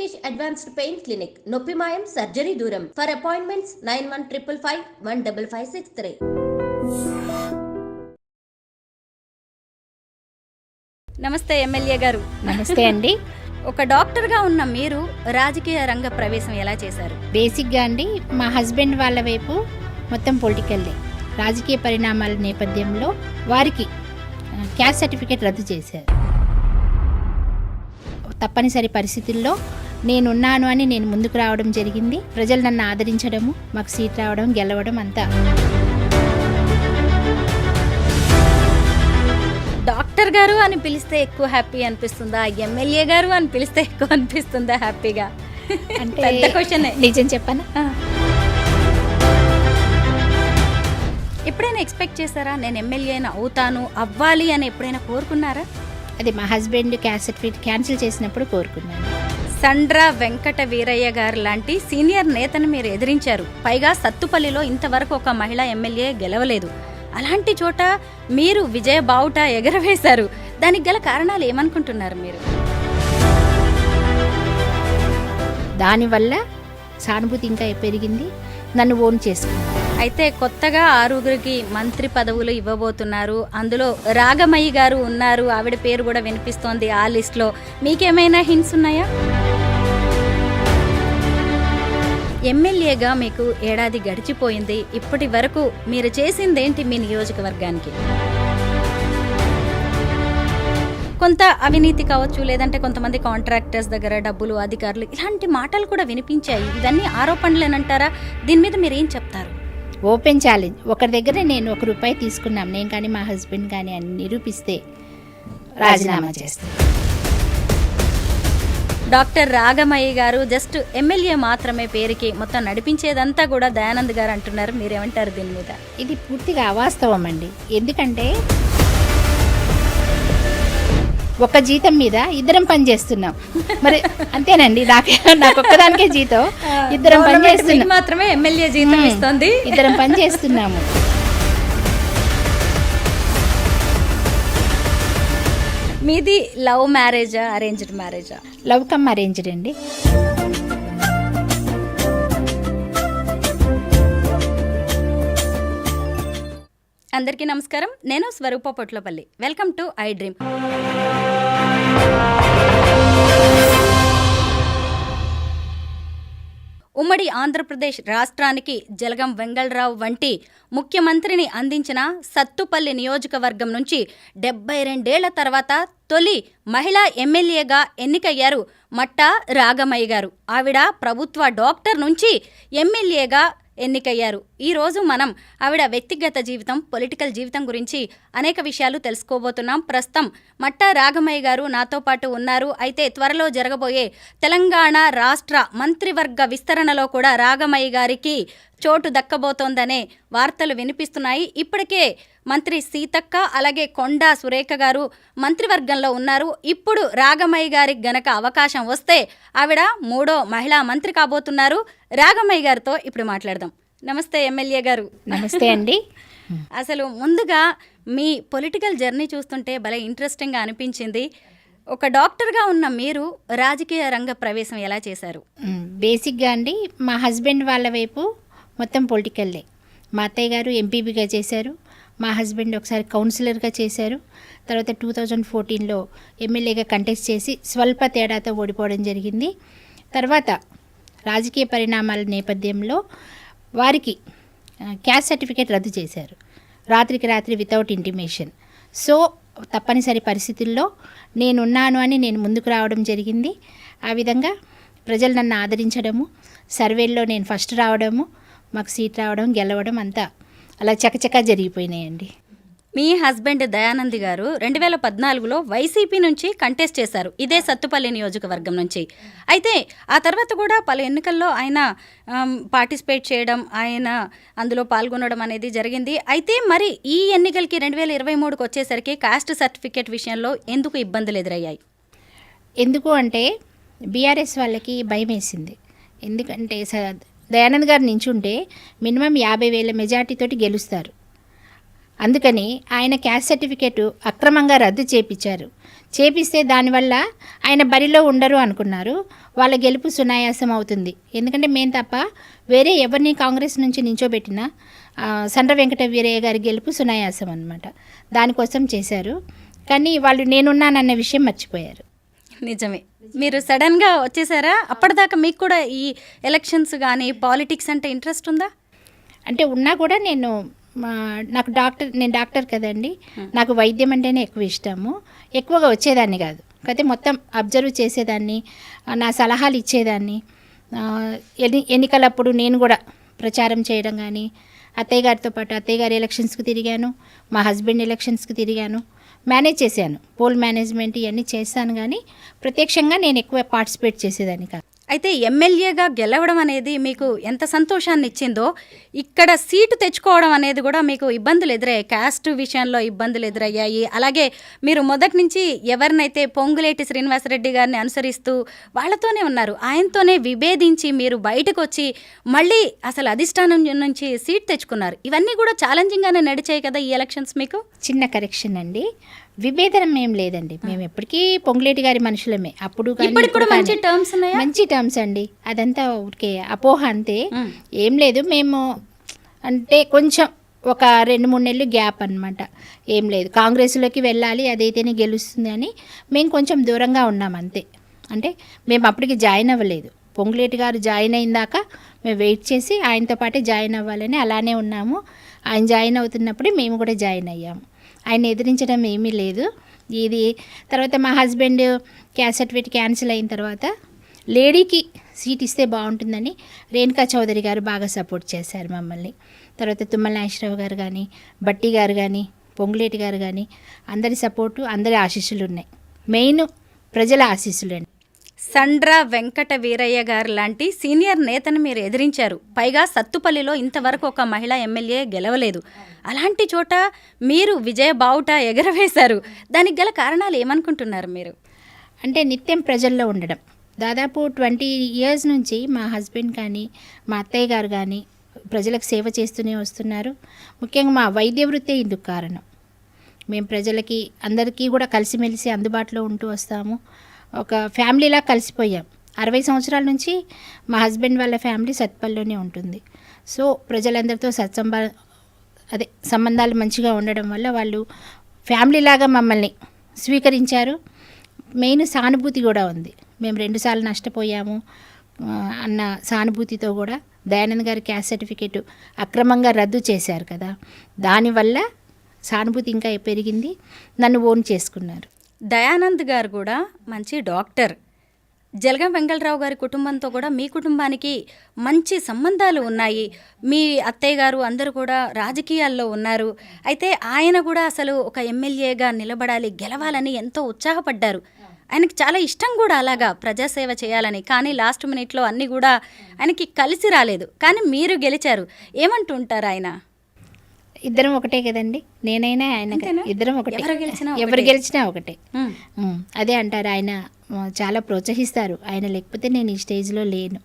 Venkatesh advanced pain clinic, నొప్పి మాయం, surgery దూరం. For appointments 9155515563. నమస్తే ఎమ్మెల్యే గారు. నమస్తే అండి. ఒక డాక్టర్గా ఉన్న మీరు రాజకీయ రంగ ప్రవేశం ఎలా చేశారు? బేసిక్గా అండి, మా హస్బెండ్ వాళ్ళ వైపు మొత్తం పొలిటికల్లే. రాజకీయ పరిణామాల నేపథ్యంలో వారికి క్యాస్ట్ సర్టిఫికేట్ రద్దు చేశారు. తప్పనిసరి పరిస్థితుల్లో నేనున్నాను అని నేను ముందుకు రావడం జరిగింది. ప్రజలు నన్ను ఆదరించడము, మాకు సీట్ రావడం, గెలవడం అంతా. డాక్టర్ గారు అని పిలిస్తే ఎక్కువ హ్యాపీ అనిపిస్తుందా, ఎమ్మెల్యే గారు అని పిలిస్తే ఎక్కువ అనిపిస్తుందా హ్యాపీగా? అంటే పెద్ద క్వశ్చన్. నిజం చెప్పనా, ఎప్పుడైనా ఎక్స్పెక్ట్ చేశారా నేను ఎమ్మెల్యే అవుతాను, అవ్వాలి అని ఎప్పుడైనా కోరుకున్నారా? అది మా హస్బెండ్ క్యాస్ట్ సర్టిఫికేట్ క్యాన్సిల్ చేసినప్పుడు కోరుకున్నాను. సండ్ర వెంకట వీరయ్య గారు లాంటి సీనియర్ నేతను మీరు ఎదిరించారు. పైగా సత్తుపల్లిలో ఇంతవరకు ఒక మహిళా ఎమ్మెల్యే గెలవలేదు. అలాంటి చోట మీరు విజయ బావుట ఎగరవేశారు. దానికి గల కారణాలు ఏమనుకుంటున్నారు మీరు? దానివల్ల సానుభూతి ఇంకా పెరిగింది, నన్ను ఓన్ చేసుకున్నాను. అయితే కొత్తగా 6 మంత్రి పదవులు ఇవ్వబోతున్నారు. అందులో రాగమయ్య గారు ఉన్నారు. ఆవిడ పేరు కూడా వినిపిస్తోంది ఆ లిస్ట్లో. మీకేమైనా హింట్స్ ఉన్నాయా? ఎమ్మెల్యేగా మీకు ఏడాది గడిచిపోయింది. ఇప్పటి వరకు మీరు చేసిందేంటి మీ నియోజకవర్గానికి? కొంత అవినీతి కావచ్చు, లేదంటే కొంతమంది కాంట్రాక్టర్స్ దగ్గర డబ్బులు, అధికారులు, ఇలాంటి మాటలు కూడా వినిపించాయి. ఇవన్నీ ఆరోపణలేనంటారా? దీని మీద మీరు ఏం చెప్తారు? Open challenge. ఒకరి దగ్గర నేను ₹1 తీసుకున్నాం, నేను కానీ మా హస్బెండ్ కానీ అని నిరూపిస్తే రాజీనామా చేస్తాను. డాక్టర్ రాగమయ్య గారు జస్ట్ ఎమ్మెల్యే మాత్రమే పేరుకి, మొత్తం నడిపించేదంతా కూడా దయానంద్ గారు అంటున్నారు. మీరేమంటారు దీని మీద? ఇది పూర్తిగా అవాస్తవం అండి. ఎందుకంటే ఒక జీతం మీద ఇద్దరం పని చేస్తున్నాం. మరి అంతేనండి, నాకు ఒక్కదానికే జీతం, ఇద్దరం పని చేస్తున్నాం. మాత్రమే ఎమ్మెల్యే జీతం ఇస్తుంది, ఇద్దరం పని చేస్తున్నాము. మీది లవ్ మ్యారేజా, అరేంజ్డ్ మ్యారేజా? లవ్ కమ్ అరేంజ్డ్ అండి. అందరికీ నమస్కారం. నేను Swaroopa Potlapalli. Welcome to I dream. ఉమ్మడి ఆంధ్రప్రదేశ్ రాష్ట్రానికి జలగం వెంగళరావు వంటి ముఖ్యమంత్రిని అందించిన సత్తుపల్లి నియోజకవర్గం నుంచి 72 తర్వాత తొలి మహిళా ఎమ్మెల్యేగా ఎన్నికయ్యారు మట్టా రాగమయ్య గారు. ఆవిడ ప్రభుత్వ డాక్టర్ నుంచి ఎమ్మెల్యేగా ఎన్నికయ్యారు. ఈరోజు మనం ఆవిడ వ్యక్తిగత జీవితం, పొలిటికల్ జీవితం గురించి అనేక విషయాలు తెలుసుకోబోతున్నాం. ప్రస్తుతం మట్టా రాగమయ్య గారు నాతో పాటు ఉన్నారు. అయితే త్వరలో జరగబోయే తెలంగాణ రాష్ట్ర మంత్రివర్గ విస్తరణలో కూడా రాగమయ్య గారికి చోటు దక్కబోతోందనే వార్తలు వినిపిస్తున్నాయి. ఇప్పటికే మంత్రి సీతక్క, అలాగే కొండా సురేఖ గారు మంత్రివర్గంలో ఉన్నారు. ఇప్పుడు రాగమయ్య గారికి గనక అవకాశం వస్తే ఆవిడ 3వ మహిళా మంత్రి కాబోతున్నారు. రాగమయ్య గారితో ఇప్పుడు మాట్లాడదాం. నమస్తే ఎమ్మెల్యే గారు. నమస్తే అండి. అసలు ముందుగా మీ పొలిటికల్ జర్నీ చూస్తుంటే భలే ఇంట్రెస్టింగ్గా అనిపించింది. ఒక డాక్టర్గా ఉన్న మీరు రాజకీయ రంగ ప్రవేశం ఎలా చేశారు? బేసిక్గా అండి, మా హస్బెండ్ వాళ్ళ వైపు మొత్తం పొలిటికల్లే. మా అత్తయ్య గారు ఎంపీపీగా చేశారు, మా హస్బెండ్ ఒకసారి కౌన్సిలర్గా చేశారు. తర్వాత 2014లో ఎమ్మెల్యేగా కంటెస్ట్ చేసి స్వల్ప తేడాతో ఓడిపోవడం జరిగింది. తర్వాత రాజకీయ పరిణామాల నేపథ్యంలో వారికి క్యాస్ట్ సర్టిఫికేట్ రద్దు చేశారు, రాత్రికి రాత్రి వితౌట్ ఇంటిమేషన్. సో తప్పనిసరి పరిస్థితుల్లో నేనున్నాను అని నేను ముందుకు రావడం జరిగింది. ఆ విధంగా ప్రజలు నన్ను ఆదరించడము, సర్వేల్లో నేను ఫస్ట్ రావడము, మాకు సీట్ రావడం, గెలవడం అంతా అలా చకచకా జరిగిపోయినాయండి. మీ హస్బెండ్ దయానంద్ గారు 2014లో వైసీపీ నుంచి కంటెస్ట్ చేశారు, ఇదే సత్తుపల్లి నియోజకవర్గం నుంచి. అయితే ఆ తర్వాత కూడా పలు ఎన్నికల్లో ఆయన పార్టిసిపేట్ చేయడం, ఆయన అందులో పాల్గొనడం అనేది జరిగింది. అయితే మరి ఈ ఎన్నికలకి 2023కి వచ్చేసరికి కాస్ట్ సర్టిఫికేట్ విషయంలో ఎందుకు ఇబ్బందులు ఎదురయ్యాయి? ఎందుకు అంటే బీఆర్ఎస్ వాళ్ళకి భయం వేసింది. ఎందుకంటే దయానంద్ గారు నించుంటే మినిమం 50,000 మెజార్టీతోటి గెలుస్తారు. అందుకని ఆయన క్యాస్ట్ సర్టిఫికేట్ అక్రమంగా రద్దు చేయించారు. చేపిస్తే దానివల్ల ఆయన బరిలో ఉండరు అనుకున్నారు. వాళ్ళ గెలుపు సునాయాసం అవుతుంది. ఎందుకంటే మేము తప్ప వేరే ఎవరిని కాంగ్రెస్ నుంచి నించోబెట్టినా సండ్ర వెంకట వీరయ్య గారి గెలుపు సునాయాసం అనమాట. దానికోసం చేశారు. కానీ వాళ్ళు నేనున్నానన్న విషయం మర్చిపోయారు. నిజమే. మీరు సడన్గా వచ్చేసారా? అప్పటిదాకా మీకు కూడా ఈ ఎలక్షన్స్ కానీ పాలిటిక్స్ అంటే ఇంట్రెస్ట్ ఉందా? అంటే ఉన్నా కూడా నేను డాక్టర్ కదండి. నాకు వైద్యం అంటేనే ఎక్కువ ఇష్టము. ఎక్కువగా వచ్చేదాన్ని కాదు, కాకపోతే మొత్తం అబ్జర్వ్ చేసేదాన్ని, నా సలహాలు ఇచ్చేదాన్ని. ఎన్నికలప్పుడు నేను కూడా ప్రచారం చేయడం కానీ, అత్తయ్య గారితో పాటు అత్తయ్య గారి ఎలక్షన్స్కి తిరిగాను, మా హస్బెండ్ ఎలక్షన్స్కి తిరిగాను, మేనేజ్ చేశాను. పోల్ మేనేజ్మెంట్ ఇవన్నీ చేశాను. కానీ ప్రత్యక్షంగా నేను ఎక్కువ పార్టిసిపేట్ చేసేదాన్ని కాదు. అయితే ఎమ్మెల్యేగా గెలవడం అనేది మీకు ఎంత సంతోషాన్ని ఇచ్చిందో, ఇక్కడ సీటు తెచ్చుకోవడం అనేది కూడా మీకు ఇబ్బందులు ఎదురయ్యాయి. క్యాస్ట్ విషయంలో ఇబ్బందులు ఎదురయ్యాయి. అలాగే మీరు మొదటి నుంచి ఎవరినైతే పొంగులేటి శ్రీనివాసరెడ్డి గారిని అనుసరిస్తూ వాళ్ళతోనే ఉన్నారు, ఆయనతోనే విభేదించి మీరు బయటకు వచ్చి మళ్ళీ అసలు అధిష్టానం నుంచి సీట్ తెచ్చుకున్నారు. ఇవన్నీ కూడా ఛాలెంజింగ్గానే నడిచాయి కదా ఈ ఎలక్షన్స్ మీకు? చిన్న కరెక్షన్ అండి, విభేదనం ఏం లేదండి. మేము ఎప్పటికీ పొంగులేటి గారి మనుషులమే. అప్పుడు మంచి టర్మ్స్ ఉన్నాయా? మంచి టర్మ్స్ అండి. అదంతా ఊరికే అపోహ అంతే, ఏం లేదు. మేము అంటే కొంచెం ఒక 2-3 నెలలు గ్యాప్ అనమాట. ఏం లేదు, కాంగ్రెస్లోకి వెళ్ళాలి, అదైతేనే గెలుస్తుంది అని మేము కొంచెం దూరంగా ఉన్నాం అంతే. అంటే మేము అప్పటికి జాయిన్ అవ్వలేదు. పొంగులేటి గారు జాయిన్ అయిందాక మేము వెయిట్ చేసి ఆయనతో పాటే జాయిన్ అవ్వాలని అలానే ఉన్నాము. ఆయన జాయిన్ అవుతున్నప్పుడే మేము కూడా జాయిన్ అయ్యాము. ఆయన ఎదిరించడం ఏమీ లేదు. ఇది తర్వాత మా హస్బెండ్ క్యాస్ట్ సర్టిఫికేట్ క్యాన్సిల్ అయిన తర్వాత లేడీకి సీట్ ఇస్తే బాగుంటుందని రేణుకా చౌదరి గారు బాగా సపోర్ట్ చేశారు మమ్మల్ని. తర్వాత తుమ్మల నాగేశ్వరరావు గారు కానీ, బట్టి గారు కానీ, పొంగులేటి గారు కానీ, అందరి సపోర్టు, అందరి ఆశీస్సులు ఉన్నాయి. మెయిన్ ప్రజల ఆశీస్సులు అండి. సండ్ర వెంకట వీరయ్య గారు లాంటి సీనియర్ నేతను మీరు ఎదిరించారు. పైగా సత్తుపల్లిలో ఇంతవరకు ఒక మహిళా ఎమ్మెల్యే గెలవలేదు. అలాంటి చోట మీరు విజయ బావుట ఎగరవేశారు. దానికి గల కారణాలు ఏమనుకుంటున్నారు మీరు? అంటే నిత్యం ప్రజల్లో ఉండడం. దాదాపు 20 years నుంచి మా హస్బెండ్ కానీ, మా అత్తయ్య గారు కానీ ప్రజలకు సేవ చేస్తూనే వస్తున్నారు. ముఖ్యంగా మా వైద్య వృత్తే ఇందుకు కారణం. మేము ప్రజలకి అందరికీ కూడా కలిసిమెలిసి అందుబాటులో ఉంటూ వస్తాము. ఒక ఫ్యామిలీలా కలిసిపోయాం. 60 సంవత్సరాల నుంచి మా హస్బెండ్ వాళ్ళ ఫ్యామిలీ సత్పల్లిలోనే ఉంటుంది. సో ప్రజలందరితో సంబంధాలు మంచిగా ఉండడం వల్ల వాళ్ళు ఫ్యామిలీలాగా మమ్మల్ని స్వీకరించారు. మెయిన్ సానుభూతి కూడా ఉంది. మేము 2 సార్లు నష్టపోయాము అన్న సానుభూతితో కూడా దయానంద్ గారి క్యాస్ట్ సర్టిఫికేట్ అక్రమంగా రద్దు చేశారు కదా, దానివల్ల సానుభూతి ఇంకా పెరిగింది. నన్ను ఓన్ చేసుకున్నారు. దయానంద్ గారు కూడా మంచి డాక్టర్. జలగం వెంగళరావు గారి కుటుంబంతో కూడా మీ కుటుంబానికి మంచి సంబంధాలు ఉన్నాయి. మీ అత్తయ్య గారు అందరూ కూడా రాజకీయాల్లో ఉన్నారు. అయితే ఆయన కూడా అసలు ఒక ఎమ్మెల్యేగా నిలబడాలి, గెలవాలని ఎంతో ఉత్సాహపడ్డారు. ఆయనకి చాలా ఇష్టం కూడా అలాగా ప్రజాసేవ చేయాలని. కానీ లాస్ట్ మినిట్లో అన్నీ కూడా ఆయనకి కలిసి రాలేదు. కానీ మీరు గెలిచారు. ఏమంటూ ఉంటారు ఆయన? ఇద్దరం ఒకటే కదండి, నేనైనా ఆయన ఇద్దరం ఒకటే, ఎవరు గెలిచినా ఒకటే. అదే అంటారు. ఆయన చాలా ప్రోత్సహిస్తారు. ఆయన లేకపోతే నేను ఈ స్టేజ్లో లేను.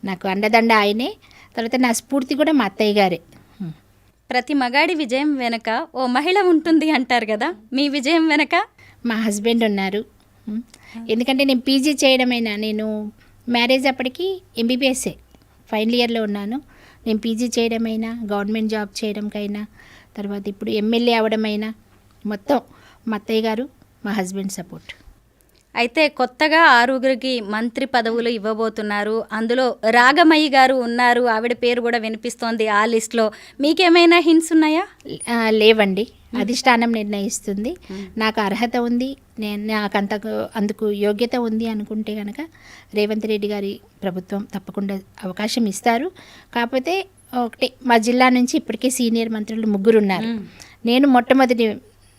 నాకు అండదండ ఆయనే. తర్వాత నా స్ఫూర్తి కూడా మా అత్తయ్య గారే. ప్రతి మగాడి విజయం వెనక ఓ మహిళ ఉంటుంది అంటారు కదా, మీ విజయం వెనక? మా హస్బెండ్ ఉన్నారు. ఎందుకంటే నేను పీజీ చేయడమైనా, నేను మ్యారేజ్ అప్పటికి ఎంబీబీఎస్ఏ ఫైనల్ ఇయర్లో ఉన్నాను. నేను పీజీ చేయడమైనా, గవర్నమెంట్ జాబ్ చేయడంకైనా, తర్వాత ఇప్పుడు ఎమ్మెల్యే అవడమైనా మొత్తం మా అత్తయ్య గారు, మా హస్బెండ్ సపోర్ట్. అయితే కొత్తగా 6 మంత్రి పదవులు ఇవ్వబోతున్నారు. అందులో రాగమయ్య గారు ఉన్నారు. ఆవిడ పేరు కూడా వినిపిస్తోంది ఆ లిస్ట్లో. మీకేమైనా హింట్స్ ఉన్నాయా? లేవండి, అధిష్టానం నిర్ణయిస్తుంది. నాకు అర్హత ఉంది, నాకు అందుకు యోగ్యత ఉంది అనుకుంటే కనుక రేవంత్ రెడ్డి గారి ప్రభుత్వం తప్పకుండా అవకాశం ఇస్తారు. కాకపోతే ఒకటి, మా జిల్లా నుంచి ఇప్పటికే సీనియర్ మంత్రులు 3 ఉన్నారు. నేను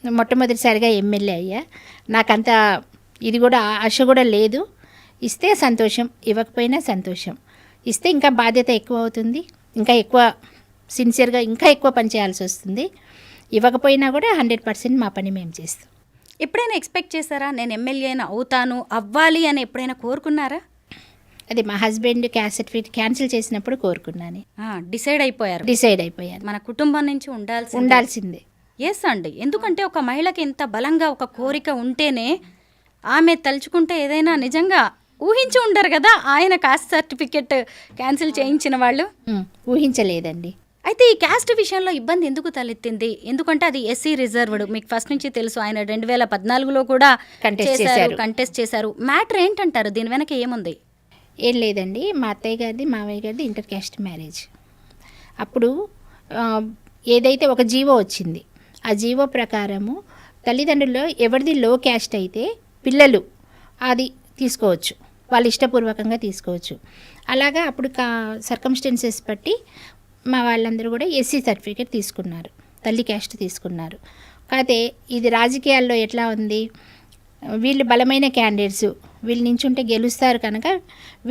మొట్టమొదటిసారిగా ఎమ్మెల్యే అయ్యా. నాకంత ఇది కూడా ఆశ కూడా లేదు. ఇస్తే సంతోషం, ఇవ్వకపోయినా సంతోషం. ఇస్తే ఇంకా బాధ్యత ఎక్కువ అవుతుంది, ఇంకా ఎక్కువ సిన్సియర్గా ఇంకా ఎక్కువ పని చేయాల్సి వస్తుంది. ఇవ్వకపోయినా కూడా 100% మా పని మేము చేస్తాం. ఎప్పుడైనా ఎక్స్పెక్ట్ చేశారా నేను ఎమ్మెల్యేనా అవుతాను, అవ్వాలి అని ఎప్పుడైనా కోరుకున్నారా? అది మా హస్బెండ్ క్యాస్ట్ సర్టిఫికేట్ క్యాన్సిల్ చేసినప్పుడు కోరుకున్నాను. డిసైడ్ అయిపోయాను. మన కుటుంబం నుంచి ఉండాల్సిందే. ఉండాల్సిందే. ఎస్ అండి. ఎందుకంటే ఒక మహిళకి ఇంత బలంగా ఒక కోరిక ఉంటేనే ఆమె తలుచుకుంటే ఏదైనా నిజంగా ఊహించి ఉండరు కదా ఆయన కాస్ట్ సర్టిఫికెట్ క్యాన్సిల్ చేయించిన వాళ్ళు. ఊహించలేదండి. అయితే ఈ క్యాస్ట్ విషయంలో ఇబ్బంది ఎందుకు తలెత్తింది? ఎందుకంటే అది ఎస్సీ రిజర్వ్డ్, మీకు ఫస్ట్ నుంచి తెలుసు. ఆయన 2014లో కూడా కంటెస్ట్ చేశారు. మ్యాటర్ ఏంటంటారు? దీని వెనక ఏముంది? ఏం లేదండి, మా అత్తయ్య గారిది మావయ్య గారిది ఇంటర్ క్యాస్ట్ మ్యారేజ్. అప్పుడు ఏదైతే ఒక జీవో వచ్చింది, ఆ జీవో ప్రకారము తల్లిదండ్రుల్లో ఎవరిది లో క్యాస్ట్ అయితే పిల్లలు అది తీసుకోవచ్చు, వాళ్ళు ఇష్టపూర్వకంగా తీసుకోవచ్చు. అలాగా అప్పుడు సర్కమ్స్టెన్సెస్ బట్టి మా వాళ్ళందరూ కూడా ఎస్సీ సర్టిఫికేట్ తీసుకున్నారు, తల్లి క్యాస్ట్ తీసుకున్నారు. కాకపోతే ఇది రాజకీయాల్లో ఎట్లా ఉంది, వీళ్ళు బలమైన క్యాండిడేట్స్, వీళ్ళు నించుంటే గెలుస్తారు కనుక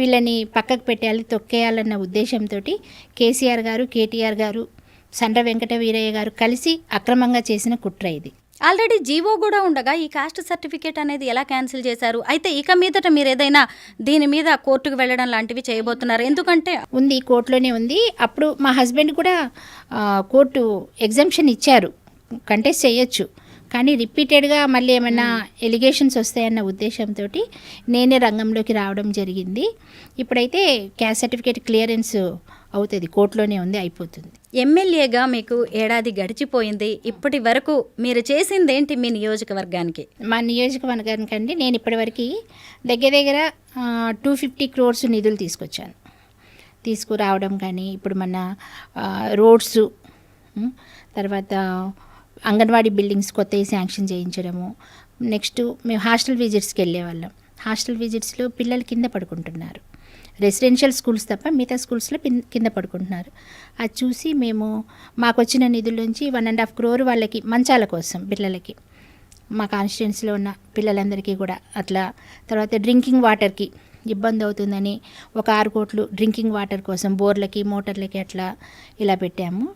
వీళ్ళని పక్కకు పెట్టాలి, తొక్కేయాలన్న ఉద్దేశంతో కేసీఆర్ గారు, కేటీఆర్ గారు, సండ్ర వెంకట వీరయ్య గారు కలిసి అక్రమంగా చేసిన కుట్ర ఇది. ఆల్రెడీ జీవో కూడా ఉండగా ఈ కాస్ట్ సర్టిఫికేట్ అనేది ఎలా క్యాన్సిల్ చేశారు? అయితే ఇక మీదట మీరు ఏదైనా దీని మీద కోర్టుకు వెళ్ళడం లాంటివి చేయబోతున్నారు? ఎందుకంటే ఉంది, కోర్టులోనే ఉంది. అప్పుడు మా హస్బెండ్ కూడా కోర్టు ఎగ్జంప్షన్ ఇచ్చారు, కంటెస్ట్ చేయొచ్చు. కానీ రిపీటెడ్గా మళ్ళీ ఏమైనా ఎలిగేషన్స్ వస్తాయన్న ఉద్దేశంతో నేనే రంగంలోకి రావడం జరిగింది. ఇప్పుడైతే క్యాస్ట్ సర్టిఫికేట్ క్లియరెన్స్ అవుతుంది, కోర్టులోనే ఉంది, అయిపోతుంది. ఎమ్మెల్యేగా మీకు ఏడాది గడిచిపోయింది. ఇప్పటి వరకు మీరు చేసిందేంటి మీ నియోజకవర్గానికి? మా నియోజకవర్గానికి అండి నేను ఇప్పటివరకు దగ్గర 250 crores నిధులు తీసుకురావడం కానీ, ఇప్పుడు మన రోడ్స్, తర్వాత అంగన్వాడీ బిల్డింగ్స్ కొత్తవి శాంక్షన్ చేయించడము. నెక్స్ట్ మేము హాస్టల్ విజిట్స్కి వెళ్ళేవాళ్ళం. హాస్టల్ విజిట్స్లో పిల్లలు కింద పడుకుంటున్నారు, రెసిడెన్షియల్ స్కూల్స్ తప్ప మిగతా స్కూల్స్లో కింద పడుకుంటున్నారు. అది చూసి మేము మాకు వచ్చిన నిధుల్లోంచి 1.5 crore వాళ్ళకి మంచాల కోసం పిల్లలకి, మా కాన్స్టిట్యున్సీలో ఉన్న పిల్లలందరికీ కూడా అట్లా. తర్వాత డ్రింకింగ్ వాటర్కి ఇబ్బంది అవుతుందని ఒక 6 కోట్లు డ్రింకింగ్ వాటర్ కోసం బోర్లకి, మోటార్లకి అట్లా ఇలా పెట్టాము.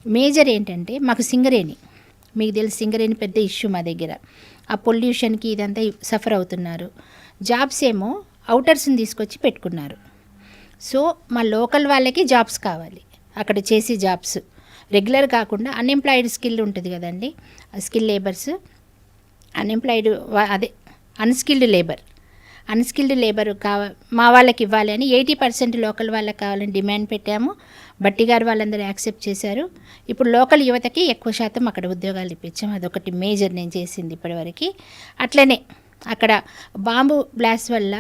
మేజర్ ఏంటంటే మాకు సింగరేణి, మీకు తెలిసి సింగరేణి పెద్ద ఇష్యూ మా దగ్గర. ఆ పొల్యూషన్కి ఇదంతా సఫర్ అవుతున్నారు. జాబ్స్ ఏమో అవుటర్స్ని తీసుకొచ్చి పెట్టుకున్నారు. సో మా లోకల్ వాళ్ళకి జాబ్స్ కావాలి, అక్కడ చేసే జాబ్స్ రెగ్యులర్ కాకుండా అన్ఎంప్లాయిడ్ స్కిల్ ఉంటుంది కదండి, స్కిల్ లేబర్స్, అన్ఎంప్లాయిడ్ అదే అన్స్కిల్డ్ లేబర్ మా వాళ్ళకి ఇవ్వాలి అని 80% లోకల్ వాళ్ళకి కావాలని డిమాండ్ పెట్టాము. బట్టి గారు వాళ్ళందరూ యాక్సెప్ట్ చేశారు. ఇప్పుడు లోకల్ యువతకి ఎక్కువ శాతం అక్కడ ఉద్యోగాలు ఇప్పించాము. అదొకటి మేజర్ నేను చేసింది ఇప్పటివరకు. అట్లనే అక్కడ బాంబు బ్లాస్ట్ వల్ల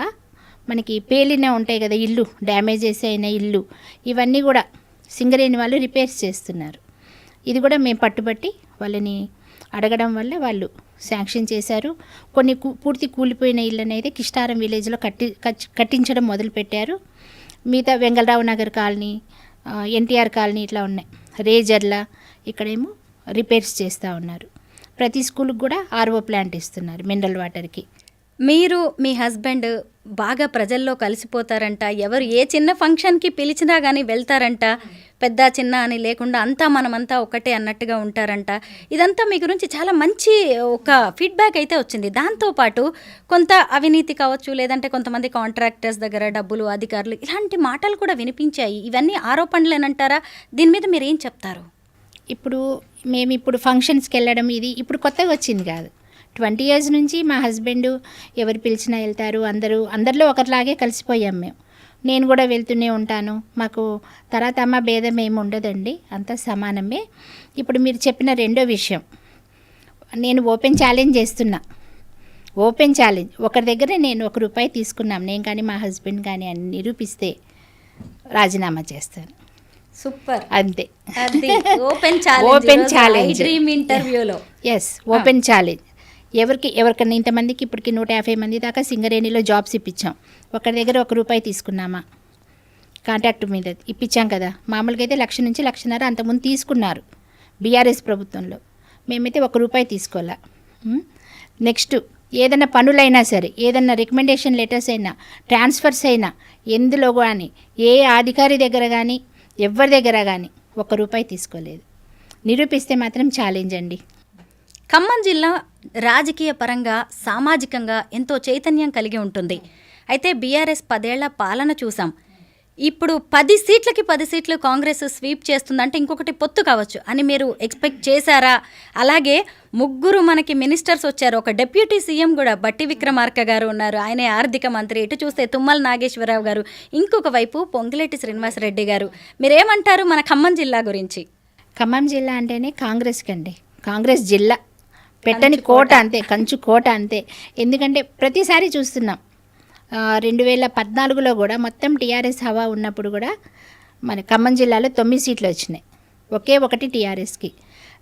మనకి పేలిన ఉంటాయి కదా ఇల్లు, డ్యామేజెస్ అయిన ఇల్లు, ఇవన్నీ కూడా సింగరేణి వాళ్ళు రిపేర్స్ చేస్తున్నారు. ఇది కూడా మేము పట్టుబట్టి వాళ్ళని అడగడం వల్ల వాళ్ళు శాంక్షన్ చేశారు. కొన్ని పూర్తి కూలిపోయిన ఇళ్ళనైతే కిష్టారం విలేజ్లో కట్టించడం మొదలుపెట్టారు. మిగతా వెంగళరావు నగర్ కాలనీ, ఎన్టీఆర్ కాలనీ ఇట్లా ఉన్నాయి, రేజర్ల ఇక్కడేమో రిపేర్స్ చేస్తూ ఉన్నారు. ప్రతి స్కూల్కి కూడా RO ప్లాంట్ ఇస్తున్నారు మినరల్ వాటర్కి. మీరు మీ హస్బెండ్ బాగా ప్రజల్లో కలిసిపోతారంట, ఎవరు ఏ చిన్న ఫంక్షన్కి పిలిచినా కానీ వెళ్తారంట, పెద్ద చిన్న అని లేకుండా అంతా మనమంతా ఒకటే అన్నట్టుగా ఉంటారంట. ఇదంతా మీ గురించి చాలా మంచి ఒక ఫీడ్బ్యాక్ అయితే వచ్చింది. దాంతోపాటు కొంత అవినీతి కావచ్చు, లేదంటే కొంతమంది కాంట్రాక్టర్స్ దగ్గర డబ్బులు, అధికారులు, ఇలాంటి మాటలు కూడా వినిపించాయి. ఇవన్నీ ఆరోపణలేనంటారా? దీని మీద మీరు ఏం చెప్తారు? ఇప్పుడు ఫంక్షన్స్కి వెళ్ళడం ఇది ఇప్పుడు కొత్తగా వచ్చింది కాదు. 20 years నుంచి మా హస్బెండ్ ఎవరు పిలిచినా వెళ్తారు. అందరిలో ఒకరిలాగే కలిసిపోయాం మేము. నేను కూడా వెళ్తూనే ఉంటాను. మాకు తరతమ భేదం ఏమి ఉండదండి, అంతా సమానమే. ఇప్పుడు మీరు చెప్పిన రెండో విషయం, నేను ఓపెన్ ఛాలెంజ్ చేస్తున్నా. ఓపెన్ ఛాలెంజ్, ఒకరి దగ్గర నేను ₹1 తీసుకున్నాం, నేను కానీ మా హస్బెండ్ కానీ అని నిరూపిస్తే రాజీనామా చేస్తాను. సూపర్, అంతే. ఓపెన్ ఛాలెంజ్ డ్రీమ్ ఇంటర్వ్యూలో. Yes, open challenge. ఎవరికన్నా ఇంతమందికి ఇప్పటికి 150 మంది దాకా సింగరేణిలో జాబ్స్ ఇప్పించాం. ఒకరి దగ్గర ₹1 తీసుకున్నామా? కాంట్రాక్ట్ మీద ఇప్పించాం కదా. మామూలుగా అయితే 1,00,000 నుంచి 1,50,000 అంతకుముందు తీసుకున్నారు బీఆర్ఎస్ ప్రభుత్వంలో. మేమైతే ₹1 తీసుకోవాలా. నెక్స్ట్ ఏదైనా పనులైనా సరే, ఏదన్నా రికమెండేషన్ లెటర్స్ అయినా, ట్రాన్స్ఫర్స్ అయినా, ఎందులో కానీ ఏ అధికారి దగ్గర కానీ ఎవరి దగ్గర కానీ ₹1 తీసుకోలేదు. నిరూపిస్తే మాత్రం ఛాలెంజ్ అండి. ఖమ్మం జిల్లా రాజకీయ పరంగా, సామాజికంగా ఎంతో చైతన్యం కలిగి ఉంటుంది. అయితే బీఆర్ఎస్ 10 ఏళ్ల పాలన చూసాం. ఇప్పుడు 10 సీట్లకి 10 సీట్లు కాంగ్రెస్ స్వీప్ చేస్తుందంటే ఇంకొకటి పొత్తు కావచ్చు అని మీరు ఎక్స్పెక్ట్ చేశారా? అలాగే ముగ్గురు మనకి మినిస్టర్స్ వచ్చారు. ఒక డిప్యూటీ సీఎం కూడా బట్టి విక్రమార్క గారు ఉన్నారు, ఆయనే ఆర్థిక మంత్రి. ఇటు చూస్తే తుమ్మల నాగేశ్వరరావు గారు, ఇంకొక వైపు పొంగులేటి శ్రీనివాసరెడ్డి గారు. మీరేమంటారు మన ఖమ్మం జిల్లా గురించి? ఖమ్మం జిల్లా అంటేనే కాంగ్రెస్కి అండి, కాంగ్రెస్ జిల్లా, పెట్టని కోట అంతే, కంచు కోట అంతే. ఎందుకంటే ప్రతిసారి చూస్తున్నాం 2014లో కూడా మొత్తం టీఆర్ఎస్ హవా ఉన్నప్పుడు కూడా మన ఖమ్మం జిల్లాలో 9 సీట్లు వచ్చినాయి, ఒకే ఒకటి టీఆర్ఎస్కి.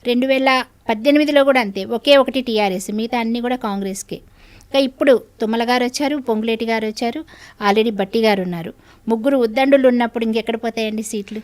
2018లో కూడా అంతే, ఒకే ఒకటి టీఆర్ఎస్, మిగతా అన్నీ కూడా కాంగ్రెస్కి. ఇంకా ఇప్పుడు తుమ్మల గారు వచ్చారు, పొంగులేటి గారు వచ్చారు, ఆల్రెడీ బట్టి గారు ఉన్నారు. ముగ్గురు ఉద్దండులు ఉన్నప్పుడు ఇంకెక్కడ పోతాయండి సీట్లు?